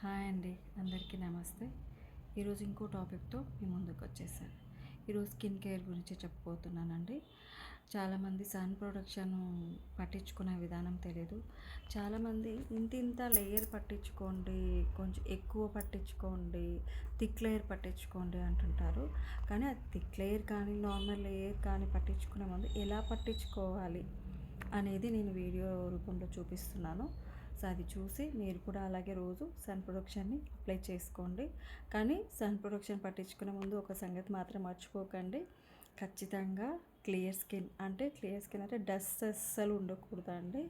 Hi అండి, అందరికీ నమస్తే. ఈరోజు ఇంకో టాపిక్తో మీ ముందుకు వచ్చేసాను. ఈరోజు స్కిన్ కేర్ గురించి చెప్పబోతున్నానండి. చాలామంది సన్ ప్రొడక్షన్ పట్టించుకునే విధానం తెలియదు. చాలామంది ఇంత లేయర్ పట్టించుకోండి, కొంచెం ఎక్కువ పట్టించుకోండి, థిక్ లేయర్ పట్టించుకోండి అంటుంటారు. కానీ అది థిక్ లేయర్ కానీ నార్మల్ లేయర్ కానీ పట్టించుకునే ముందు ఎలా పట్టించుకోవాలి అనేది నేను వీడియో రూపంలో చూపిస్తున్నాను. సో అది చూసి మీరు కూడా అలాగే రోజు సన్ ప్రొడక్షన్ని అప్లై చేసుకోండి. కానీ సన్ ప్రొడక్షన్ పట్టించుకునే ముందు ఒక సంగతి మాత్రం మర్చిపోకండి. ఖచ్చితంగా క్లియర్ స్కిన్ అంటే డస్ట్ అస్సలు ఉండకూడదండి.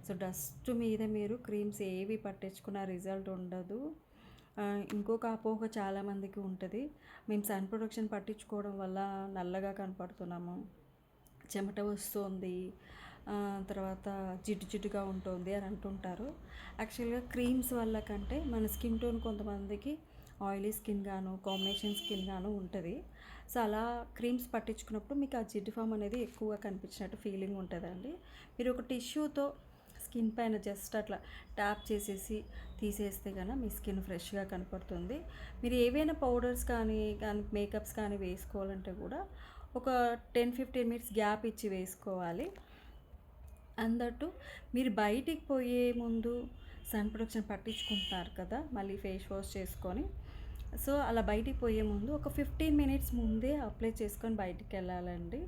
సో డస్ట్ మీద మీరు క్రీమ్స్ ఏవి పట్టించుకున్న రిజల్ట్ ఉండదు. ఇంకొక అపోహ చాలామందికి ఉంటుంది, మేము సన్ ప్రొడక్షన్ పట్టించుకోవడం వల్ల నల్లగా కనపడుతున్నాము, చెమట వస్తుంది, తర్వాత జిడ్డుగా ఉంటుంది అని అంటుంటారు. యాక్చువల్గా క్రీమ్స్ వల్ల కంటే మన స్కిన్ టోన్ కొంతమందికి ఆయిలీ స్కిన్ గాను కాంబినేషన్ స్కిన్ గాను ఉంటుంది. సో అలా క్రీమ్స్ పట్టించుకున్నప్పుడు మీకు ఆ జిడ్డు ఫామ్ అనేది ఎక్కువగా కనిపించినట్టు ఫీలింగ్ ఉంటుందండి. మీరు ఒక టిష్యూతో స్కిన్ పైన జస్ట్ అట్లా ట్యాప్ చేసేసి తీసేస్తే కనుక మీ స్కిన్ ఫ్రెష్గా కనపడుతుంది. మీరు ఏవైనా పౌడర్స్ కానీ మేకప్స్ కానీ వేసుకోవాలంటే కూడా ఒక 10-15 మినిట్స్ గ్యాప్ ఇచ్చి వేసుకోవాలి. అందట్టు మీరు బయటికి పోయే ముందు సన్ ప్రొడక్షన్ పట్టించుకుంటున్నారు కదా, మళ్ళీ ఫేస్ వాష్ చేసుకొని, సో అలా బయటికి పోయే ముందు ఒక 15 మినిట్స్ ముందే అప్లై చేసుకొని బయటికి వెళ్ళాలండి.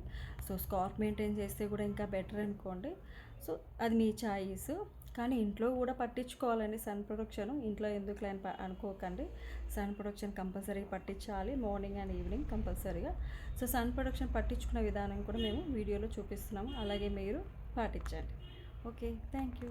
సో స్కార్ఫ్ మెయింటైన్ చేస్తే కూడా ఇంకా బెటర్ అనుకోండి. సో అది మీ చాయిస్. కానీ ఇంట్లో కూడా పట్టించుకోవాలండి సన్ ప్రొడక్షన్. ఇంట్లో ఎందుకు లేని అనుకోకండి. సన్ ప్రొడక్షన్ కంపల్సరీ పట్టించాలి, మార్నింగ్ అండ్ ఈవినింగ్ కంపల్సరీగా. సో సన్ ప్రొడక్షన్ పట్టించుకునే విధానం కూడా మేము వీడియోలో చూపిస్తున్నాము, అలాగే మీరు పాటించండి. Okay, thank you.